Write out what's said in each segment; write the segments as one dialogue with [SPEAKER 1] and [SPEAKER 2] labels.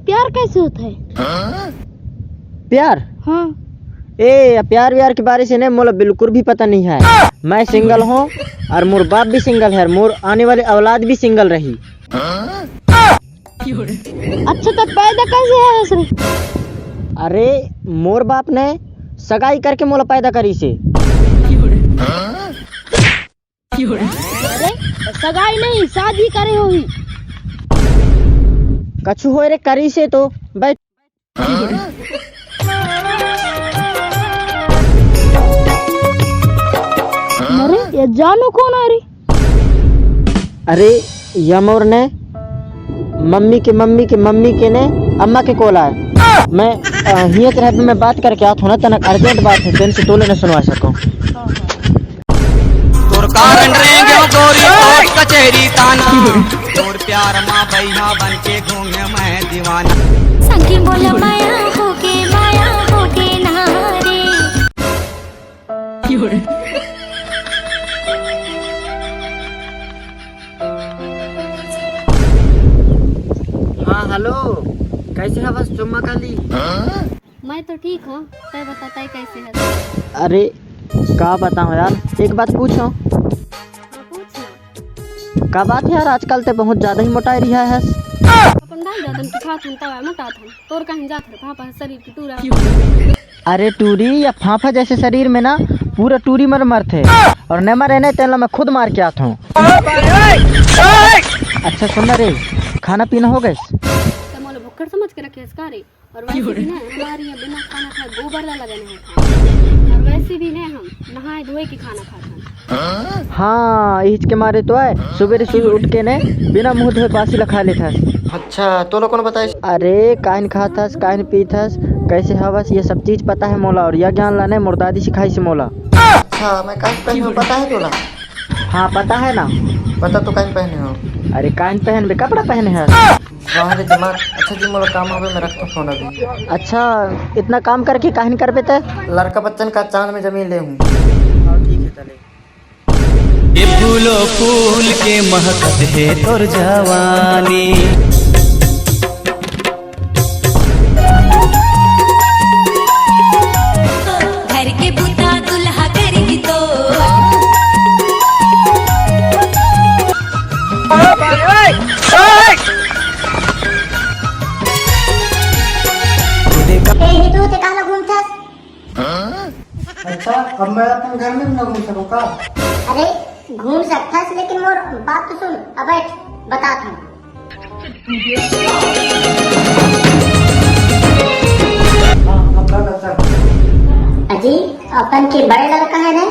[SPEAKER 1] प्यार कैसे होता है?
[SPEAKER 2] प्यार?
[SPEAKER 1] हाँ।
[SPEAKER 2] ए प्यार व्यार के बारे से नहीं मोला बिल्कुल भी पता नहीं है। मैं सिंगल हूँ और मोर बाप भी सिंगल है, मोर आने वाले औलाद भी सिंगल रही।
[SPEAKER 1] अच्छा तो पैदा कैसे है सर?
[SPEAKER 2] अरे मोर बाप ने सगाई करके मोला पैदा करी से।
[SPEAKER 1] अरे सगाई नहीं, शादी करे होगी।
[SPEAKER 2] कछु हो रे करी से तो बैठ।
[SPEAKER 1] अरे ये जानू कौन आ रही?
[SPEAKER 2] अरे यमोर ने मम्मी के ने अम्मा के कॉल आए। मैं हियत रह मैं बात करके आता हूँ ना, तनक अर्जेंट बात है, दिन से तोले न सुनवा सकूं।
[SPEAKER 3] तोर कारण रेंगे गोरी कोर्ट कचहरी ताना, तोर प्यार माँ भैया बन के घूमे मैं दीवाना।
[SPEAKER 4] संगी बोला माया होके नहारे।
[SPEAKER 2] हाँ हेलो, कैसे है? बस चुम्मा कर ली।
[SPEAKER 1] मैं तो ठीक हूँ, तय बताता है कैसे है?
[SPEAKER 2] अरे का बताऊँ यार, एक बात पूछो। का बात है यार, आजकल तो बहुत ज्यादा ही मोटा रिहा है।
[SPEAKER 1] अपन डाल जातन की खातन तवा मोटा था, तोर कहीं जात रे पापा शरीर की टूरा।
[SPEAKER 2] अरे टूरी या फाफा जैसे शरीर में ना पूरा टूरी मर थे, और न मरे नहीं तेला मैं खुद मार के आता हूँ। अच्छा सुन रे, खाना पीना हो गए?
[SPEAKER 1] मोले भुक्कड़ समझ के रखे इसका रे। और वैसे भी ना हमारी यहाँ बिना खाना खाए गोबर ला लगे नहीं होता। और वैसे भी ना हम नहाए धोए के खाना खाते हैं।
[SPEAKER 2] हाँ इच के मारे तो है, सुबह उठ के ने बिना मुंह धोए बासी लखा लेता। अच्छा तो लोगों ने बताया? अरे काइन खाथस काइन पीथस कैसे हवस ये सब चीज पता है मोला, और यह ज्ञान लाने मोर दादी सिखाई से मोला। अच्छा मैं काइन पहने पता है तोला? हाँ पता है ना। पता तो काइन पहने हो? अरे काइन पहन बे कपड़ा पहने है। हमारे दिमाग अच्छा जी मोला काम होवे, मैं रखता फोन अभी। अच्छा इतना काम करके काइन कर बेते? लड़का बच्चन का चांद में जमीन ले हूँ। ठीक है चले।
[SPEAKER 3] ये फूलो फूल के महकत है तोर जवानी,
[SPEAKER 4] घर के बुता दुल्हा करी तो।
[SPEAKER 2] अच्छा अब मैं अपने घर में भी न घूम सकूँ का?
[SPEAKER 5] अरे घूम सकता है, लेकिन मोर बात तो सुन। अब बैठ बताता हूँ। अजी अपन के बड़े लड़का है ना,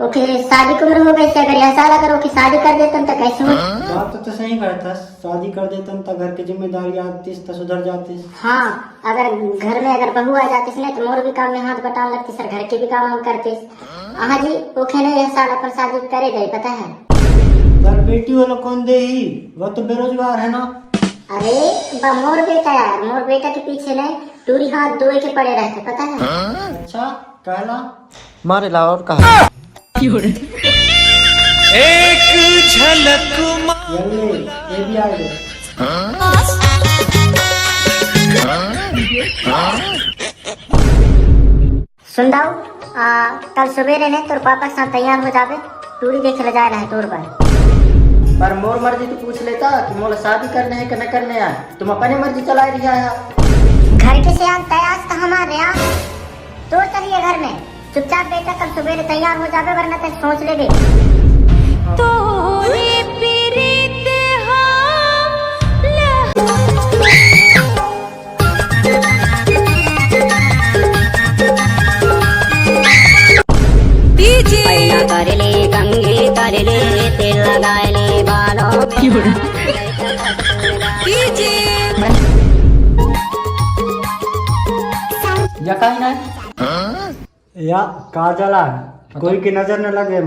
[SPEAKER 5] ओके शादी की उम्र हो गई से, अगर यह साल अगर ओके शादी कर देते तो कैसे हो?
[SPEAKER 2] बात तो सही करता, शादी कर देते तो घर की जिम्मेदारी आती तो सुधर जाती।
[SPEAKER 5] हाँ अगर घर में अगर बहू आ जाती ना तो मोर भी काम में हाथ बटान लगती सर, घर के भी काम हम करते। हाँ जी ओके ने यह साल अपन शादी करे गए पता है।
[SPEAKER 2] पर बेटी वाला कौन दे ही, वो तो बेरोजगार है ना।
[SPEAKER 5] अरे मोर बेटा यार, मोर बेटा के पीछे ने टूरी हाथ धोए के पड़े रहते पता है।
[SPEAKER 2] अच्छा कहला मारे ला और कहा
[SPEAKER 3] एक झलक
[SPEAKER 2] ये भी आ गए।
[SPEAKER 5] सुन दाऊ कल सवेरे ने तोर पापा के साथ तैयार हो जावे, टूरी देखे ले जा रहा है तोर
[SPEAKER 2] पर मोर मर्जी तो पूछ लेता कि मोला शादी करने है कि न करने है, तुम अपनी मर्जी चला रही है।
[SPEAKER 5] घर के सियान तैयार तो हमारे यहाँ तो चलिए घर में चुपचाप बेटा कल सवेरे तैयार हो जावे, वरना तक सोच ले बे।
[SPEAKER 4] तोरे प्रीत
[SPEAKER 5] कर ले कंघी कर ले तेल लगाए ले बालों में
[SPEAKER 2] या कहीं ना या काजला कोई की नजर न लगे।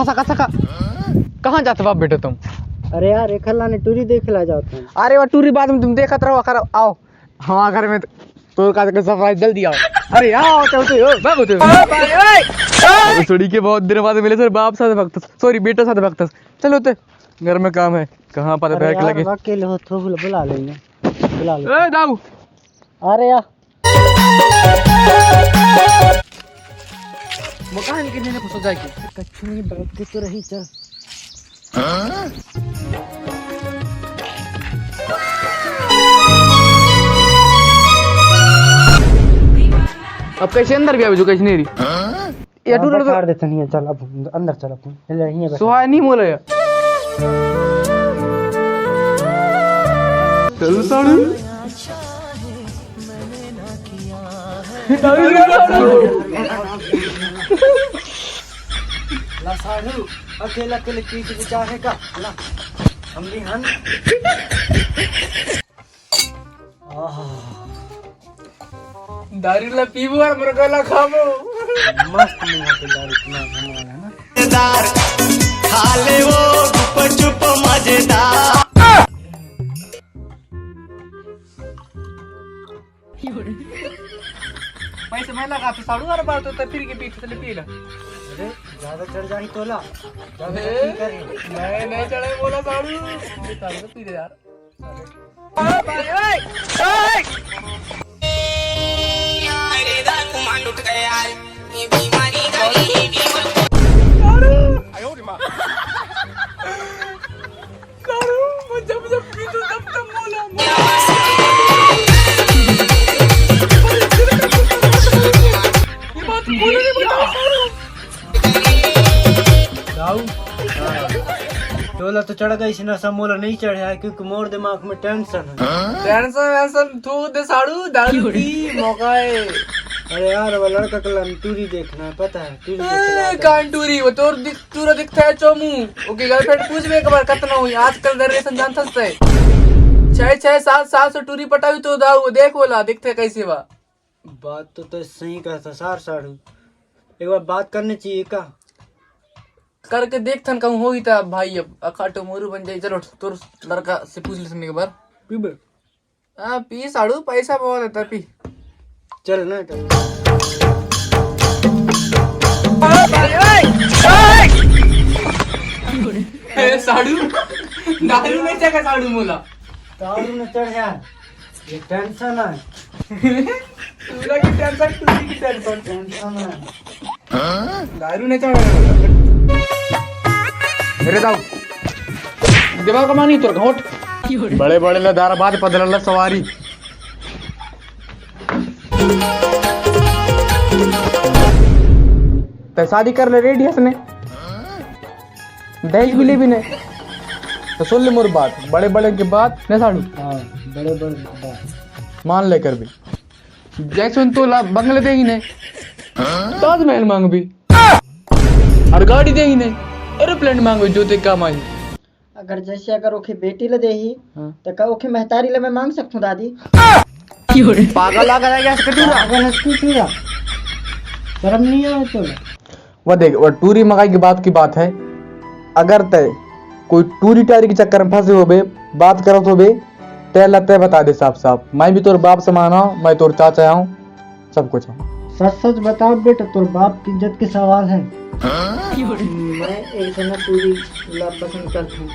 [SPEAKER 6] सका सका कहाँ जाते बाप बेटे तुम?
[SPEAKER 2] अरे यार एक ने टूरी देख ला जाते हैं।
[SPEAKER 6] अरे वो टूरी बाद में तुम देखत रहो कर आओ हमारे घर में तो का सरप्राइज जल्दी आओ। अरे आओ चलते हो बाबू तुम छोड़ी के बहुत देर बाद मिले सर बाप साथ भक्त सॉरी बेटा साथ भक्त चलो ते घर में काम है कहाँ पता बैठ लगे
[SPEAKER 2] अकेले हो तो बुला लेंगे बुला लो।
[SPEAKER 6] ए दाऊ
[SPEAKER 2] अरे यार
[SPEAKER 6] मकान कितने ने सोचा कि
[SPEAKER 2] कच्ची में बैठ के तो रही चल।
[SPEAKER 6] अब कैसे अंदर गया जो कैसे नहीं रही या टूर
[SPEAKER 2] काट देते नहीं है। चल अब अंदर चल अपन यहीं है
[SPEAKER 6] सुहाय नहीं बोला यार चल साड़ू
[SPEAKER 2] ला साड़ू अकेला अकेले चीज विचार का ला हम भी हन
[SPEAKER 6] दारू ला पीबो और मुर्गा ला खाबो
[SPEAKER 2] मस्त मुंह पे दारू इतना बनाना है ना।
[SPEAKER 3] मजेदार खा ले वो गुप चुप मजेदार
[SPEAKER 6] पैसे मैं लगा तो साड़ू हर बार तो फिर के पीछे से पीला
[SPEAKER 2] अरे ज्यादा चढ़ जाही तो ला
[SPEAKER 6] नहीं चढ़े बोला साड़ू साड़ू पी दे यार
[SPEAKER 2] टोला तो चढ़ गई इसने समोला नहीं चढ़ा है क्योंकि मोर दिमाग में टेंशन है।
[SPEAKER 6] टेंशन वैसन थू दे साड़ू दारू पी मौका है।
[SPEAKER 2] अरे यार वो लड़का का टूरी देखना है पता है टूरी देखना है।
[SPEAKER 6] कान टूरी वो तोर तूरा दिखता है चोमू ओके गर्लफ्रेंड पूछ में एक बार कितना हुई आजकल जनरेशन जानता है 6 7 साल से टूरी पटावी तो दाऊ देख बोला दिखते कैसे बा
[SPEAKER 2] बात तो सही कहता सार साड़ू एक बार बात करनी चाहिए का
[SPEAKER 6] करके देख थन कहूँ होगी था भाई अब अखाटो मोरू बन जाए चलो तोर लड़का से पूछ ले सुनने के बाद
[SPEAKER 2] पीबे
[SPEAKER 6] हाँ पी साड़ू पैसा बहुत है पी
[SPEAKER 2] चल ना चल
[SPEAKER 6] साड़ू दारू नहीं चखा साड़ू मोला
[SPEAKER 2] दारू न चढ़ यार ये टेंशन है
[SPEAKER 6] पूरा की टेंशन टूरी की टेंशन
[SPEAKER 2] टेंशन है
[SPEAKER 6] दारू नहीं चढ़ा मेरे दाऊ दिमाग कमानी तो घोट बड़े बड़े लदार बाद पदल सवारी तो शादी कर ले रेडी हसने दहेज भी ले भी नहीं तो सुन ले मोर बात बड़े बड़े के बात न साड़ू
[SPEAKER 2] हाँ बड़े बड़े बात
[SPEAKER 6] मान लेकर भी जैसे तो बंगले दे ही नहीं ताजमहल मांग भी और गाड़ी दे ही नहीं एरोप्लेन मांगो जो ते काम आई
[SPEAKER 2] अगर जैसे अगर ओके बेटी ले दे ही
[SPEAKER 6] हाँ।
[SPEAKER 2] तो का ओके महतारी ले मैं मांग सकूं दादी
[SPEAKER 6] पागल आ गया क्या कटूरा
[SPEAKER 2] अगर हंसती चूरा शर्म नहीं आए तो
[SPEAKER 6] वो देख वो टूरी मकाई की बात है अगर तय कोई टूरी टारी के चक्कर में फंसे हो बे बात करो तो बे तय लगता बता दे साफ साफ मैं भी तोर बाप समान हूँ मैं तोर चाचा हूँ सब कुछ हूँ
[SPEAKER 2] सच सच बताओ बेटा तोर बाप की इज्जत के सवाल है मैं एक समय पूरी पसंद करता हूँ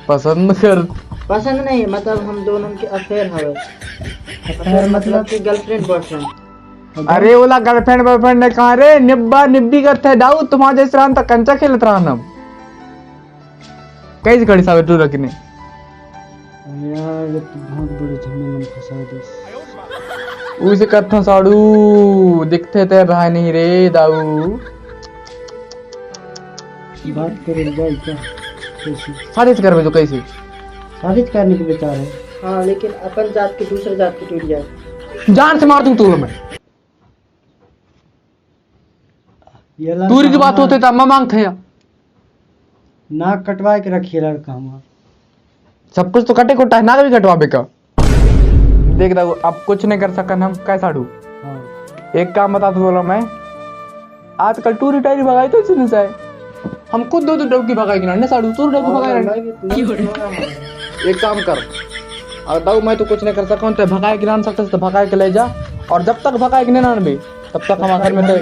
[SPEAKER 6] पसंद कर
[SPEAKER 2] पसंद नहीं मतलब हम दोनों के अफेयर है अफेयर मतलब कि गर्लफ्रेंड बॉयफ्रेंड
[SPEAKER 6] अरे ओला गर्लफ्रेंड बॉयफ्रेंड ने कहा रे निब्बा निब्बी करते है दाऊ तुम्हारे जैसे रान तक कंचा खेलत रहा हम कैसे खड़ी सावे टू रखने
[SPEAKER 2] यार ये तो बहुत बड़े झमेले में फंसा दे
[SPEAKER 6] उसे कत्थों साड़ू दिखते थे भाई नहीं रे दाऊ
[SPEAKER 2] बात करें जाए क्या कैसे
[SPEAKER 6] शादी कर में तो कैसे
[SPEAKER 2] शादी करने के विचार है हाँ लेकिन अपन जात की दूसरे जात की टूट जाए
[SPEAKER 6] जान से मार दूं तू मैं
[SPEAKER 2] ये लड़का
[SPEAKER 6] दूरी की बात होते था मैं मांग थे
[SPEAKER 2] नाक कटवा के रखिए लड़का हमारा
[SPEAKER 6] सब कुछ तो कटे कोटा है ना भी कटवा बेका देख दाऊ अब कुछ नहीं कर सकन हम कैसा डू
[SPEAKER 2] हाँ
[SPEAKER 6] एक काम बता तू बोला मैं आजकल टूरी टायरी भगाई तो सुन जाए हम खुद दो डबकी भगाई कि ना साड़ू तू डबकी भगाई एक काम कर और दाऊ मैं तो कुछ नहीं कर सकता तो भगाए के ना सकता तो भगाए के ले जा और जब तक भगाए के नहीं ना तब तक हम आखिर में तो